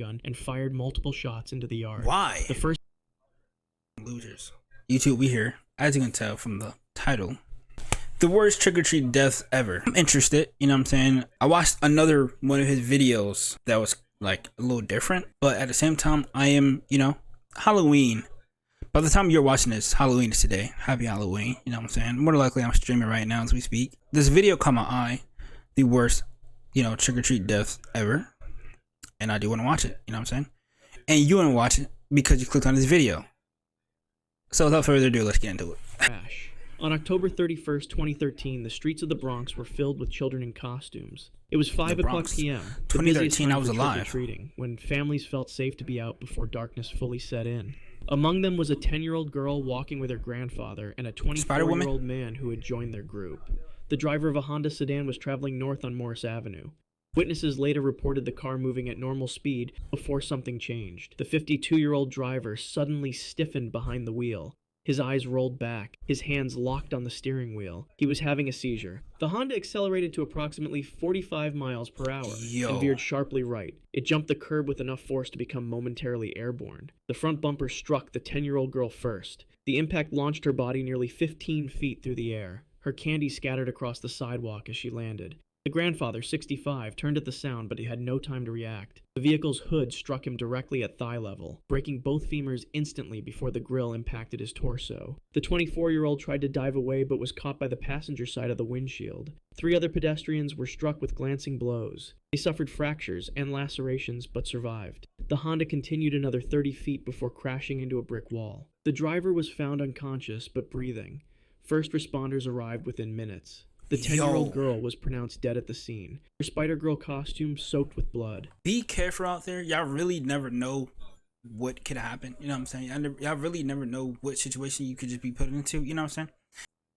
gun and fired multiple shots into the yard. Why? The first losers. YouTube, we here. As you can tell from the title, the worst trick-or-treat deaths ever. I'm interested, you know what I'm saying? I watched another one of his videos that was like a little different, but at the same time, I am, you know, Halloween. By the time you're watching this, Halloween is today. Happy Halloween, you know what I'm saying? More than likely, I'm streaming right now as we speak. This video caught my eye, the worst, you know, trick-or-treat deaths ever. And I do want to watch it, you know what I'm saying? And you want to watch it because you clicked on this video. So without further ado, let's get into it. crash. On October 31st, 2013, the streets of the Bronx were filled with children in costumes. It was 5 o'clock p.m. 2013, I was alive. Trick-or-treating, when families felt safe to be out before darkness fully set in. Among them was a 10-year-old girl walking with her grandfather and a 24-year-old man who had joined their group. The driver of a Honda sedan was traveling north on Morris Avenue. Witnesses later reported the car moving at normal speed before something changed. The 52-year-old driver suddenly stiffened behind the wheel. His eyes rolled back, his hands locked on the steering wheel. He was having a seizure. The Honda accelerated to approximately 45 miles per hour and veered sharply right. It jumped the curb with enough force to become momentarily airborne. The front bumper struck the 10-year-old girl first. The impact launched her body nearly 15 feet through the air. Her candy scattered across the sidewalk as she landed. The grandfather, 65, turned at the sound, but he had no time to react. The vehicle's hood struck him directly at thigh level, breaking both femurs instantly before the grille impacted his torso. The 24-year-old tried to dive away but was caught by the passenger side of the windshield. 3 other pedestrians were struck with glancing blows. They suffered fractures and lacerations but survived. The Honda continued another 30 feet before crashing into a brick wall. The driver was found unconscious but breathing. First responders arrived within minutes. The 10-year-old girl was pronounced dead at the scene. Her Spider-Girl costume soaked with blood. Be careful out there. Y'all really never know what could happen. You know what I'm saying? Y'all really never know what situation you could just be put into. You know what I'm saying?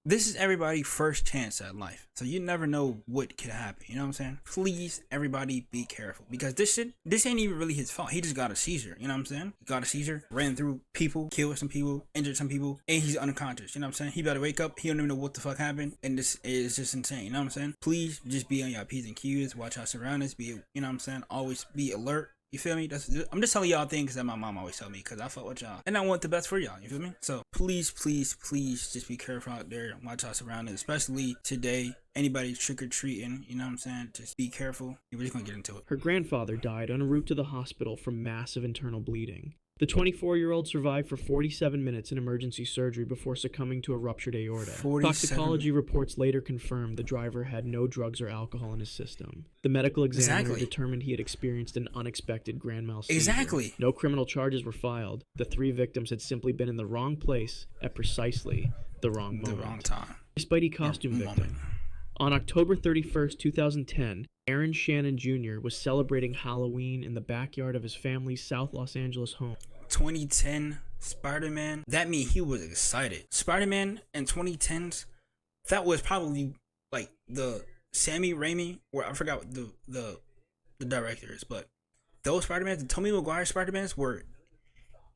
This is everybody's first chance at life. So you never know what could happen. You know what I'm saying? Please, everybody, be careful. Because this ain't even really his fault. He just got a seizure. You know what I'm saying? He got a seizure, ran through people, killed some people, injured some people, and he's unconscious. You know what I'm saying? He better wake up. He don't even know what the fuck happened. And this is just insane. You know what I'm saying? Please just be on your P's and Q's. Watch our surroundings. You know what I'm saying? Always be alert. You feel me? I'm just telling y'all things that my mom always tell me because I fuck with y'all and I want the best for y'all. You feel me? So please, please, please just be careful out there. Watch our surroundings, especially today. Anybody trick-or-treating, you know what I'm saying? Just be careful. We're just gonna get into it. Her grandfather died en route to the hospital from massive internal bleeding. The 24-year-old survived for 47 minutes in emergency surgery before succumbing to a ruptured aorta. Toxicology reports later confirmed the driver had no drugs or alcohol in his system. The medical examiner determined he had experienced an unexpected grand mal seizure. No criminal charges were filed. The 3 victims had simply been in the wrong place at precisely the wrong moment. The wrong time. Spidey costume victim. On October 31st, 2010, Aaron Shannon Jr. was celebrating Halloween in the backyard of his family's South Los Angeles home. 2010 Spider-Man, that means he was excited. Spider-Man in 2010s, that was probably like the Sammy Raimi, or I forgot what the director is, but those Spider-Mans, the Tobey Maguire Spider-Mans were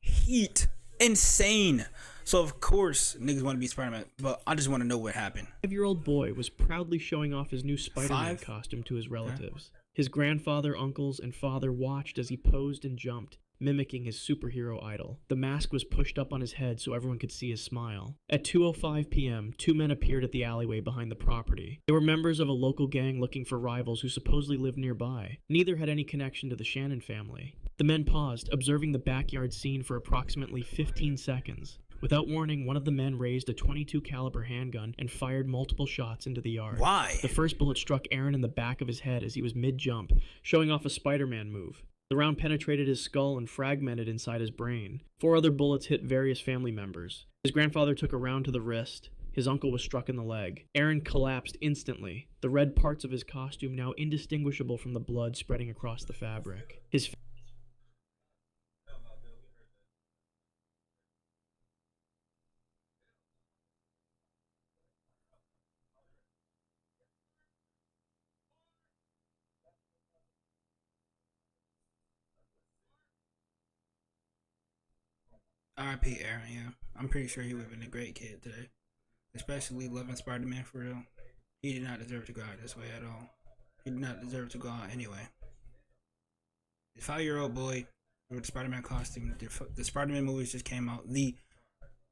heat, insane. So of course niggas want to be Spider-Man, but I just want to know what happened. 5-year-old boy was proudly showing off his new Spider-Man costume to his relatives. His grandfather, uncles, and father watched as he posed and jumped, mimicking his superhero idol. The mask was pushed up on his head so everyone could see his smile. At 2:05 p.m., 2 men appeared at the alleyway behind the property. They were members of a local gang looking for rivals who supposedly lived nearby. Neither had any connection to the Shannon family. The men paused, observing the backyard scene for approximately 15 seconds. Without warning, one of the men raised a .22 caliber handgun and fired multiple shots into the yard. Why? The first bullet struck Aaron in the back of his head as he was mid-jump, showing off a Spider-Man move. The round penetrated his skull and fragmented inside his brain. 4 other bullets hit various family members. His grandfather took a round to the wrist. His uncle was struck in the leg. Aaron collapsed instantly, the red parts of his costume now indistinguishable from the blood spreading across the fabric. His R.I.P. Aaron, yeah. I'm pretty sure he would have been a great kid today. Especially loving Spider-Man for real. He did not deserve to go out this way at all. He did not deserve to go out anyway. 5-year-old boy with the Spider-Man costume. The Spider-Man movies just came out. The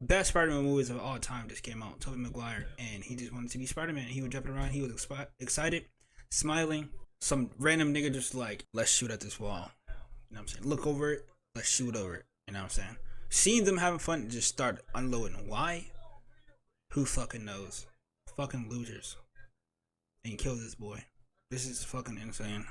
best Spider-Man movies of all time just came out. Tobey Maguire, and he just wanted to be Spider-Man. He was jumping around. He was excited, smiling. Some random nigga just like, let's shoot at this wall. You know what I'm saying? Look over it. Let's shoot over it. You know what I'm saying? Seeing them having fun, just start unloading. Why? Who fucking knows? Fucking losers. And kill this boy. This is fucking insane.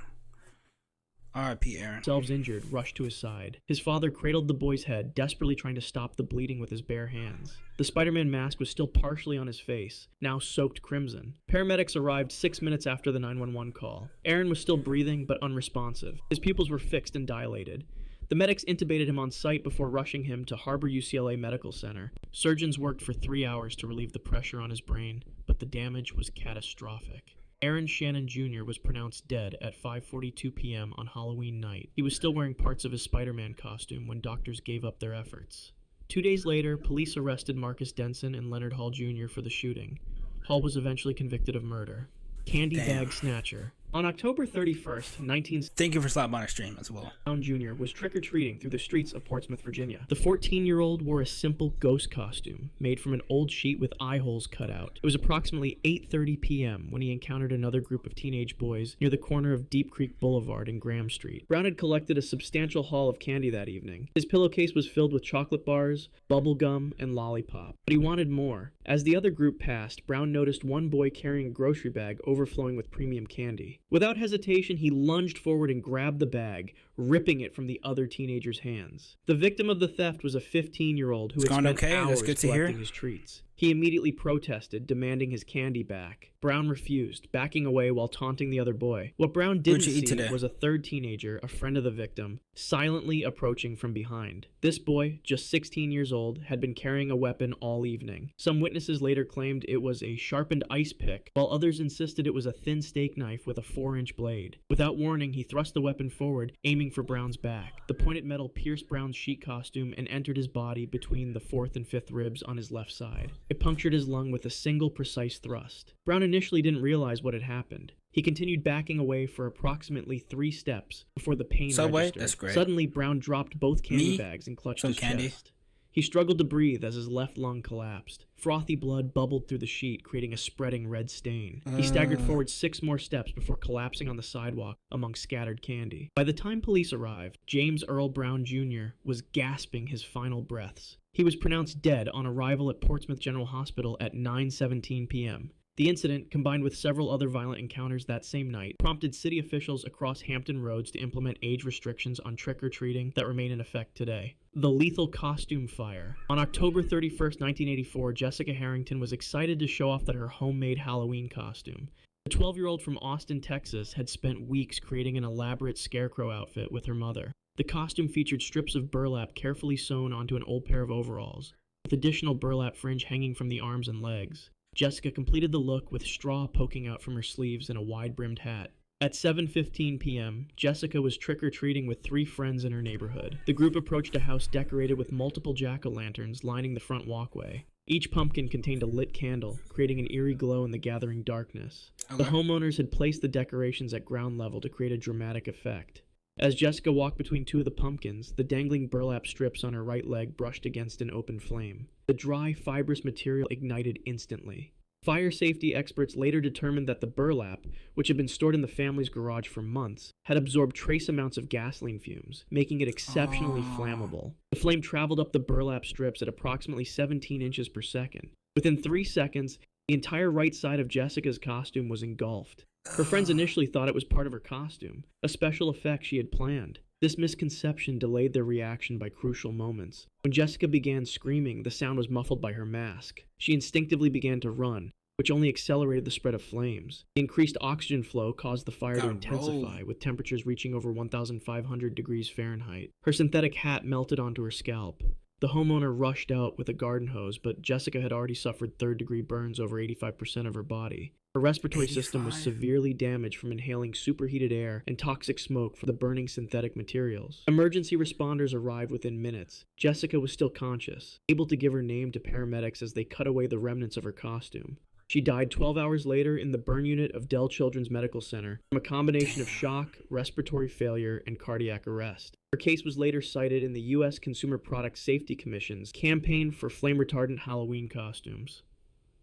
R.I.P. Aaron. Themselves injured, rushed to his side. His father cradled the boy's head, desperately trying to stop the bleeding with his bare hands. The Spider-Man mask was still partially on his face, now soaked crimson. Paramedics arrived 6 minutes after the 911 call. Aaron was still breathing, but unresponsive. His pupils were fixed and dilated. The medics intubated him on site before rushing him to Harbor UCLA Medical Center. Surgeons worked for 3 hours to relieve the pressure on his brain, but the damage was catastrophic. Aaron Shannon Jr. was pronounced dead at 5:42 p.m. on Halloween night. He was still wearing parts of his Spider-Man costume when doctors gave up their efforts. 2 days later, police arrested Marcus Denson and Leonard Hall Jr. for the shooting. Hall was eventually convicted of murder. Candy Bag Snatcher. On October 31st, Thank you for stopping by our stream as well. Brown Jr. was trick-or-treating through the streets of Portsmouth, Virginia. The 14-year-old wore a simple ghost costume made from an old sheet with eye holes cut out. It was approximately 8:30 p.m. when he encountered another group of teenage boys near the corner of Deep Creek Boulevard and Graham Street. Brown had collected a substantial haul of candy that evening. His pillowcase was filled with chocolate bars, bubble gum, and lollipop. But he wanted more. As the other group passed, Brown noticed one boy carrying a grocery bag overflowing with premium candy. Without hesitation, he lunged forward and grabbed the bag, ripping it from the other teenager's hands. The victim of the theft was a 15-year-old who had spent hours collecting his treats. He immediately protested, demanding his candy back. Brown refused, backing away while taunting the other boy. What Brown didn't see was a third teenager, a friend of the victim, silently approaching from behind. This boy, just 16 years old, had been carrying a weapon all evening. Some witnesses later claimed it was a sharpened ice pick, while others insisted it was a thin steak knife with a 4-inch blade. Without warning, he thrust the weapon forward, aiming for Brown's back. The pointed metal pierced Brown's sheet costume and entered his body between the 4th and 5th ribs on his left side. It punctured his lung with a single precise thrust. Brown initially didn't realize what had happened. He continued backing away for approximately 3 steps before the pain registered. That's great. Suddenly, Brown dropped both candy bags and clutched his chest. He struggled to breathe as his left lung collapsed. Frothy blood bubbled through the sheet, creating a spreading red stain. He staggered forward 6 more steps before collapsing on the sidewalk among scattered candy. By the time police arrived, James Earl Brown Jr. was gasping his final breaths. He was pronounced dead on arrival at Portsmouth General Hospital at 9:17 p.m. The incident, combined with several other violent encounters that same night, prompted city officials across Hampton Roads to implement age restrictions on trick-or-treating that remain in effect today. The lethal costume fire. On October 31st, 1984, Jessica Harrington was excited to show off that her homemade Halloween costume. The 12-year-old from Austin, Texas, had spent weeks creating an elaborate scarecrow outfit with her mother. The costume featured strips of burlap carefully sewn onto an old pair of overalls, with additional burlap fringe hanging from the arms and legs. Jessica completed the look with straw poking out from her sleeves and a wide-brimmed hat. At 7:15 p.m., Jessica was trick-or-treating with 3 friends in her neighborhood. The group approached a house decorated with multiple jack-o'-lanterns lining the front walkway. Each pumpkin contained a lit candle, creating an eerie glow in the gathering darkness. The homeowners had placed the decorations at ground level to create a dramatic effect. As Jessica walked between 2 of the pumpkins, the dangling burlap strips on her right leg brushed against an open flame. The dry, fibrous material ignited instantly. Fire safety experts later determined that the burlap, which had been stored in the family's garage for months, had absorbed trace amounts of gasoline fumes, making it exceptionally flammable. The flame traveled up the burlap strips at approximately 17 inches per second. Within 3 seconds, the entire right side of Jessica's costume was engulfed. Her friends initially thought it was part of her costume, a special effect she had planned. This misconception delayed their reaction by crucial moments. When Jessica began screaming, the sound was muffled by her mask. She instinctively began to run, which only accelerated the spread of flames. The increased oxygen flow caused the fire to intensify, with temperatures reaching over 1,500 degrees Fahrenheit. Her synthetic hat melted onto her scalp. The homeowner rushed out with a garden hose, but Jessica had already suffered third-degree burns over 85% of her body. Her respiratory system was severely damaged from inhaling superheated air and toxic smoke from the burning synthetic materials. Emergency responders arrived within minutes. Jessica was still conscious, able to give her name to paramedics as they cut away the remnants of her costume. She died 12 hours later in the burn unit of Dell Children's Medical Center from a combination of shock, respiratory failure, and cardiac arrest. Her case was later cited in the U.S. Consumer Product Safety Commission's campaign for flame-retardant Halloween costumes.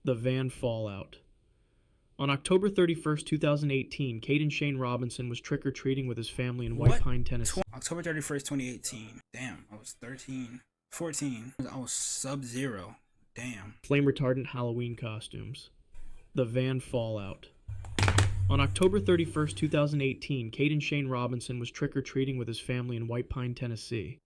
The van fallout. On October 31st, 2018, Caden Shane Robinson was trick-or-treating with his family in White Pine, Tennessee. October 31st, 2018. Damn, I was 13, 14. I was sub-zero. Damn. Flame-retardant Halloween costumes. The van fallout. On October 31st, 2018, Caden Shane Robinson was trick-or-treating with his family in White Pine, Tennessee.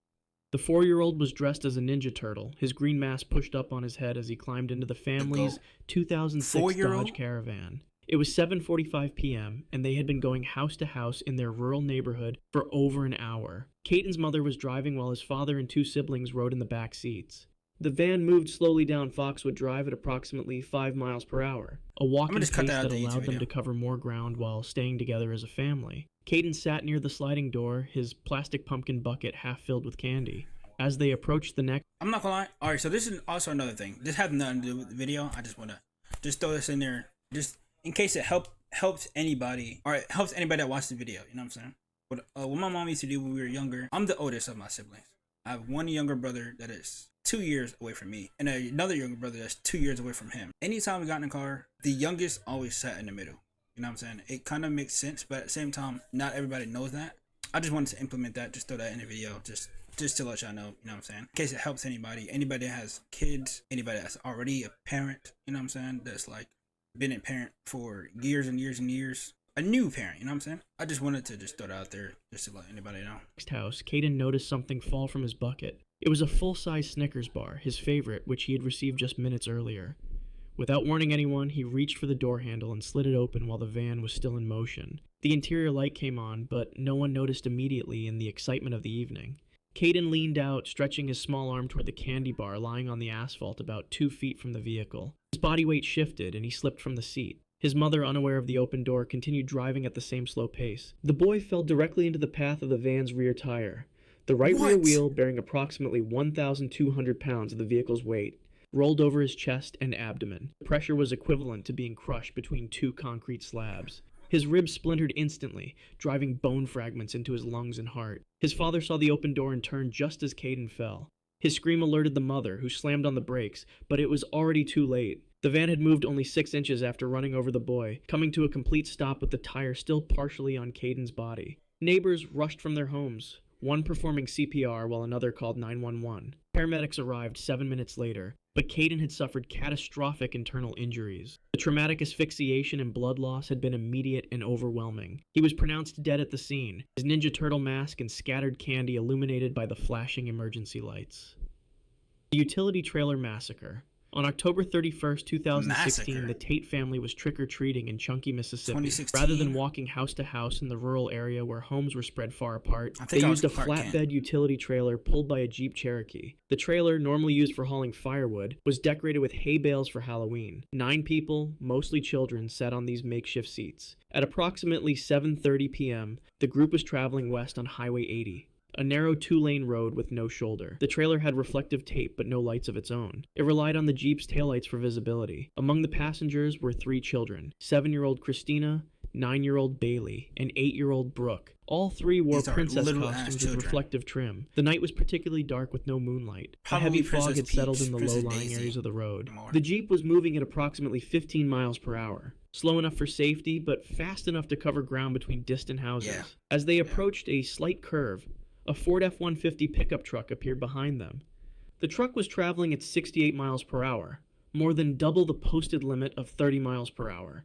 The 4-year-old was dressed as a Ninja Turtle, his green mask pushed up on his head as he climbed into the family's 2006 Dodge Caravan. It was 7:45 p.m., and they had been going house to house in their rural neighborhood for over an hour. Caden's mother was driving while his father and 2 siblings rode in the back seats. The van moved slowly down Foxwood Drive at approximately 5 miles per hour, a walking pace that allowed them to cover more ground while staying together as a family. Caden sat near the sliding door, his plastic pumpkin bucket half filled with candy. As they approached the next... I'm not gonna lie. Alright, so this is also another thing. This has nothing to do with the video. I just want to just throw this in there, just in case it helps anybody, or it helps anybody that watches the video. You know what I'm saying? What my mom used to do when we were younger, I'm the oldest of my siblings. I have one younger brother that is 2 years away from me, and another younger brother that's 2 years away from him. Anytime we got in the car, the youngest always sat in the middle. You know what I'm saying? It kind of makes sense, but at the same time, not everybody knows that. I just wanted to implement that, just throw that in the video, just to let y'all know, you know what I'm saying? In case it helps anybody that has kids, anybody that's already a parent, you know what I'm saying? That's like been a parent for years and years and years. A new parent, you know what I'm saying? I just wanted to just throw that out there, just to let anybody know. Next house, Caden noticed something fall from his bucket. It was a full-size Snickers bar, his favorite, which he had received just minutes earlier. Without warning anyone, he reached for the door handle and slid it open while the van was still in motion. The interior light came on, but no one noticed immediately in the excitement of the evening. Caden leaned out, stretching his small arm toward the candy bar lying on the asphalt about 2 feet from the vehicle. His body weight shifted, and he slipped from the seat. His mother, unaware of the open door, continued driving at the same slow pace. The boy fell directly into the path of the van's rear tire. The right rear wheel, bearing approximately 1,200 pounds of the vehicle's weight, rolled over his chest and abdomen. The pressure was equivalent to being crushed between 2 concrete slabs. His ribs splintered instantly, driving bone fragments into his lungs and heart. His father saw the open door and turned just as Caden fell. His scream alerted the mother, who slammed on the brakes, but it was already too late. The van had moved only 6 inches after running over the boy, coming to a complete stop with the tire still partially on Caden's body. Neighbors rushed from their homes, one performing CPR while another called 911. Paramedics arrived 7 minutes later, but Caden had suffered catastrophic internal injuries. The traumatic asphyxiation and blood loss had been immediate and overwhelming. He was pronounced dead at the scene, his Ninja Turtle mask and scattered candy illuminated by the flashing emergency lights. The Utility Trailer Massacre. On October 31st, 2016, the Tate family was trick-or-treating in Chunky, Mississippi. Rather than walking house to house in the rural area where homes were spread far apart, they used a flatbed utility trailer pulled by a Jeep Cherokee. The trailer, normally used for hauling firewood, was decorated with hay bales for Halloween. 9 people, mostly children, sat on these makeshift seats. At approximately 7:30 p.m., the group was traveling west on Highway 80. A narrow 2-lane road with no shoulder. The trailer had reflective tape but no lights of its own. It relied on the Jeep's taillights for visibility. Among the passengers were 3 children, 7-year-old Christina, 9-year-old Bailey, and 8-year-old Brooke. All 3 wore princess costumes with reflective trim. The night was particularly dark with no moonlight. A heavy fog had settled in the low-lying areas of the road. The Jeep was moving at approximately 15 miles per hour. Slow enough for safety, but fast enough to cover ground between distant houses. As they approached a slight curve, a Ford F-150 pickup truck appeared behind them. The truck was traveling at 68 miles per hour, more than double the posted limit of 30 miles per hour.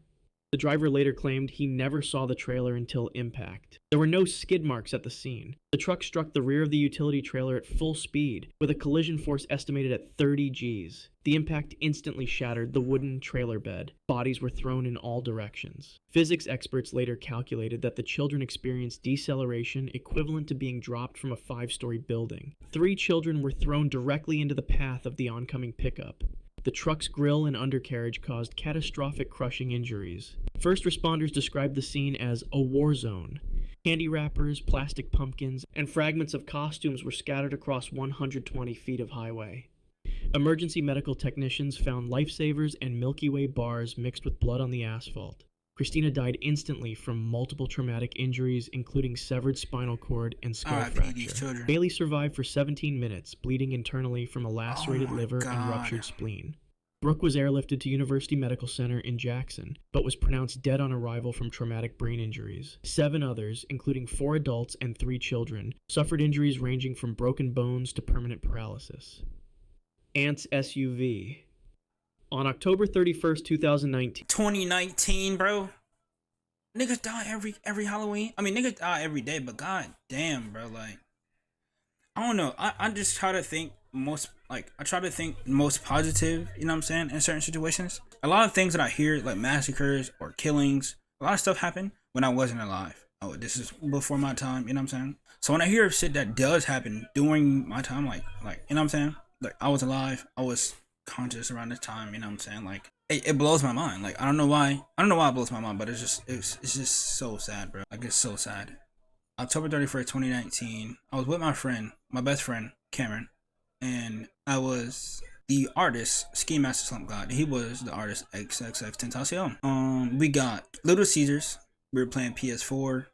The driver later claimed he never saw the trailer until impact. There were no skid marks at the scene. The truck struck the rear of the utility trailer at full speed, with a collision force estimated at 30 Gs. The impact instantly shattered the wooden trailer bed. Bodies were thrown in all directions. Physics experts later calculated that the children experienced deceleration equivalent to being dropped from a 5-story building. 3 children were thrown directly into the path of the oncoming pickup. The truck's grille and undercarriage caused catastrophic crushing injuries. First responders described the scene as a war zone. Candy wrappers, plastic pumpkins, and fragments of costumes were scattered across 120 feet of highway. Emergency medical technicians found lifesavers and Milky Way bars mixed with blood on the asphalt. Christina died instantly from multiple traumatic injuries, including severed spinal cord and skull fracture. Bailey survived for 17 minutes, bleeding internally from a lacerated liver and ruptured spleen. Brooke was airlifted to University Medical Center in Jackson, but was pronounced dead on arrival from traumatic brain injuries. 7 others, including 4 adults and 3 children, suffered injuries ranging from broken bones to permanent paralysis. Ant's SUV. On October 31st, 2019, bro. Niggas die every Halloween. I mean, niggas die every day, but god damn, bro. Like, I don't know. I just try to think most positive, you know what I'm saying, in certain situations. A lot of things that I hear, like massacres or killings, a lot of stuff happened when I wasn't alive. Oh, this is before my time, you know what I'm saying? So when I hear of shit that does happen during my time, like, you know what I'm saying? Like, I was alive, I was conscious around this time, you know what I'm saying? Like, it blows my mind. Like, I don't know why it blows my mind, but it's just so sad, bro. Like, it's so sad. October 31st, 2019, I was with my best friend, Cameron, and I was the artist, Ski Master Slump God. He was the artist, XXXTentacion. We got Little Caesars. We were playing PS4.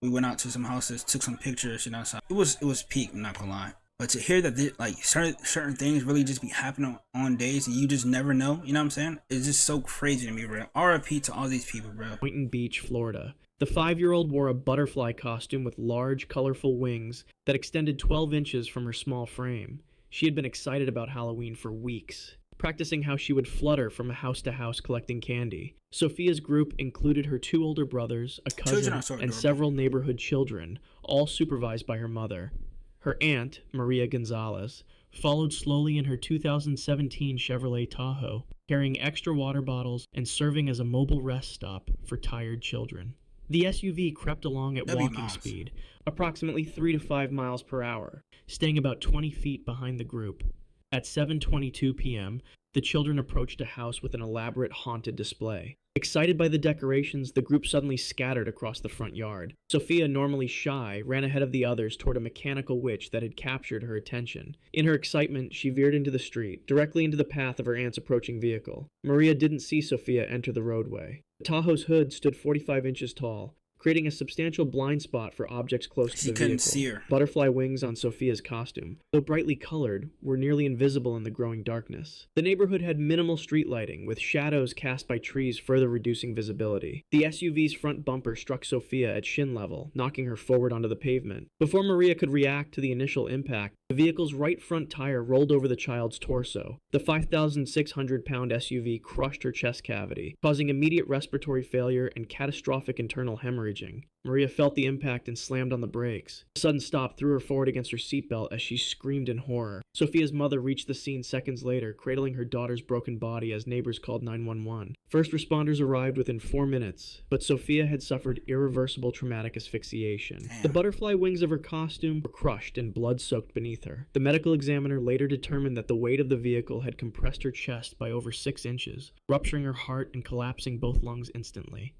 We went out to some houses, took some pictures, you know. So it was peak, I'm not gonna lie. But to hear that, like, certain things really just be happening on days and you just never know, you know what I'm saying? It's just so crazy to me, bro. RIP to all these people, bro. Boynton Beach, Florida. The 5-year-old wore a butterfly costume with large, colorful wings that extended 12 inches from her small frame. She had been excited about Halloween for weeks, practicing how she would flutter from house to house collecting candy. Sophia's group included her 2 older brothers, a cousin, and several neighborhood children, all supervised by her mother. Her aunt, Maria Gonzalez, followed slowly in her 2017 Chevrolet Tahoe, carrying extra water bottles and serving as a mobile rest stop for tired children. The SUV crept along at walking speed, approximately 3 to 5 miles per hour, staying about 20 feet behind the group. At 7:22 p.m., the children approached a house with an elaborate haunted display. Excited by the decorations, the group suddenly scattered across the front yard. Sophia, normally shy, ran ahead of the others toward a mechanical witch that had captured her attention. In her excitement, she veered into the street, directly into the path of her aunt's approaching vehicle. Maria didn't see Sophia enter the roadway. The Tahoe's hood stood 45 inches tall, creating a substantial blind spot for objects close to the vehicle. She couldn't see her. Butterfly wings on Sophia's costume, though brightly colored, were nearly invisible in the growing darkness. The neighborhood had minimal street lighting, with shadows cast by trees further reducing visibility. The SUV's front bumper struck Sophia at shin level, knocking her forward onto the pavement. Before Maria could react to the initial impact, the vehicle's right front tire rolled over the child's torso. The 5,600-pound SUV crushed her chest cavity, causing immediate respiratory failure and catastrophic internal hemorrhaging. Maria felt the impact and slammed on the brakes. A sudden stop threw her forward against her seatbelt as she screamed in horror. Sophia's mother reached the scene seconds later, cradling her daughter's broken body as neighbors called 911. First responders arrived within 4 minutes, but Sophia had suffered irreversible traumatic asphyxiation. The butterfly wings of her costume were crushed and blood soaked beneath her. The medical examiner later determined that the weight of the vehicle had compressed her chest by over 6 inches, rupturing her heart and collapsing both lungs instantly.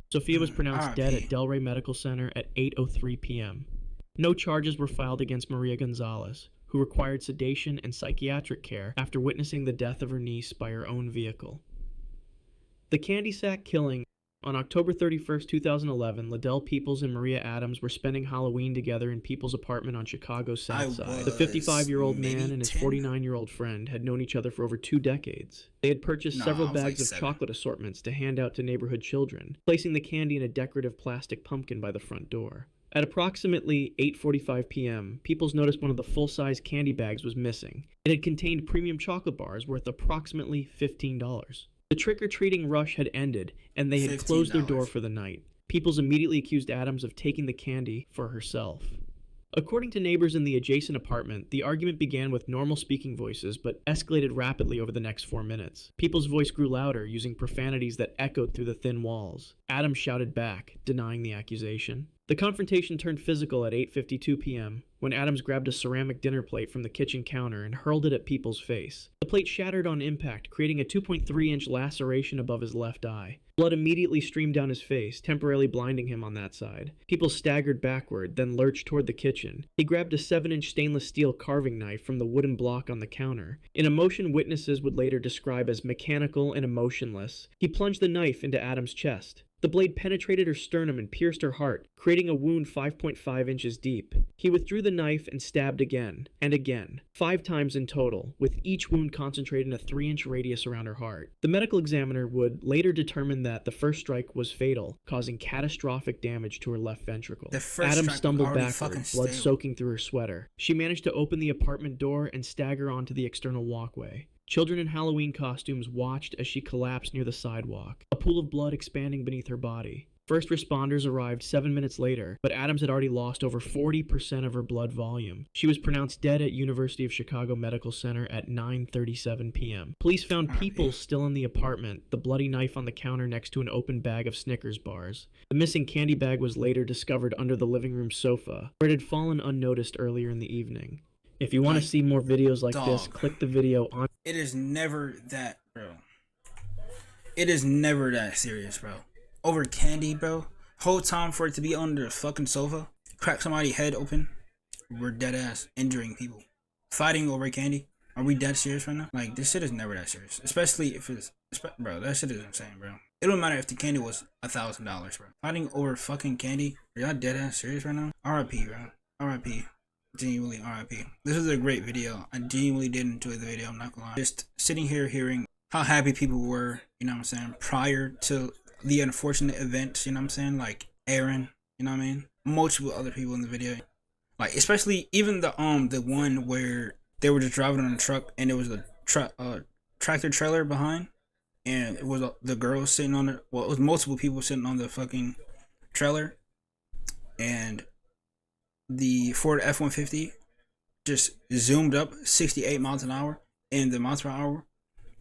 Sophia was pronounced dead at Delray Medical Center at 8:03 p.m. No charges were filed against Maria Gonzalez, who required sedation and psychiatric care after witnessing the death of her niece by her own vehicle. The Candy Sack killing. On October 31, 2011, Liddell Peoples and Maria Adams were spending Halloween together in Peoples' apartment on Chicago's South Side. The 55-year-old man and his 49-year-old friend had known each other for over 2 decades. They had purchased several bags of chocolate assortments to hand out to neighborhood children, placing the candy in a decorative plastic pumpkin by the front door. At approximately 8:45 p.m., Peoples noticed one of the full-size candy bags was missing. It had contained premium chocolate bars worth approximately $15. The trick-or-treating rush had ended, and they had closed their door for the night. Peoples immediately accused Adams of taking the candy for herself. According to neighbors in the adjacent apartment, the argument began with normal speaking voices, but escalated rapidly over the next 4 minutes. Peoples' voice grew louder, using profanities that echoed through the thin walls. Adams shouted back, denying the accusation. The confrontation turned physical at 8:52 p.m., when Adams grabbed a ceramic dinner plate from the kitchen counter and hurled it at Peoples' face. The plate shattered on impact, creating a 2.3-inch laceration above his left eye. Blood immediately streamed down his face, temporarily blinding him on that side. People staggered backward, then lurched toward the kitchen. He grabbed a 7-inch stainless steel carving knife from the wooden block on the counter. In a motion witnesses would later describe as mechanical and emotionless, he plunged the knife into Adam's chest. The blade penetrated her sternum and pierced her heart, creating a wound 5.5 inches deep. He withdrew the knife and stabbed again, and again, 5 times in total, with each wound concentrated in a 3-inch radius around her heart. The medical examiner would later determine that the first strike was fatal, causing catastrophic damage to her left ventricle. Adam stumbled backward, blood soaking through her sweater. She managed to open the apartment door and stagger onto the external walkway. Children in Halloween costumes watched as she collapsed near the sidewalk, a pool of blood expanding beneath her body. First responders arrived 7 minutes later, but Adams had already lost over 40% of her blood volume. She was pronounced dead at University of Chicago Medical Center at 9:37 p.m. Police found people still in the apartment, the bloody knife on the counter next to an open bag of Snickers bars. The missing candy bag was later discovered under the living room sofa, where it had fallen unnoticed earlier in the evening. If you want to see more videos like this, click the video on. It is never that, bro. It is never that serious, bro. Over candy, bro. Whole time for it to be under the fucking sofa, crack somebody's head open. We're dead ass injuring people. Fighting over candy. Are we dead serious right now? Like, this shit is never that serious. Especially if it's, bro, that shit is insane, bro. It don't matter if the candy was $1,000, bro. Fighting over fucking candy. Are y'all dead ass serious right now? R.I.P, bro. R.I.P. Genuinely RIP. This was a great video. I genuinely did enjoy the video, I'm not gonna lie. Just sitting here hearing how happy people were, you know what I'm saying, prior to the unfortunate events, you know what I'm saying, like Aaron, you know what I mean, multiple other people in the video, like especially even the one where they were just driving on a truck and there was a tractor trailer behind, and it was the girl sitting on it. Well, it was multiple people sitting on the fucking trailer, and the Ford F-150 just zoomed up 68 miles an hour, and the miles per hour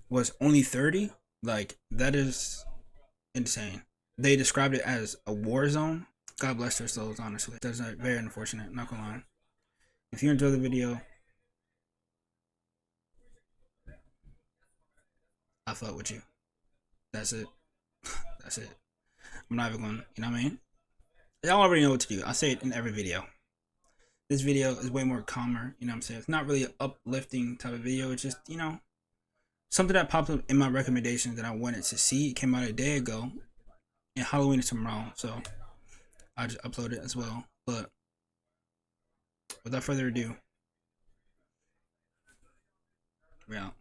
was only 30. Like, that is insane. They described it as a war zone. God bless their souls, honestly. That's very unfortunate, not gonna lie. If you enjoyed the video, I fuck with you. That's it. That's it. I'm not even going, you know what I mean? Y'all already know what to do. I say it in every video. This video is way more calmer, you know what I'm saying? It's not really an uplifting type of video. It's just, you know, something that popped up in my recommendations that I wanted to see. It came out a day ago, and Halloween is tomorrow, so I just upload it as well. But without further ado, we're out.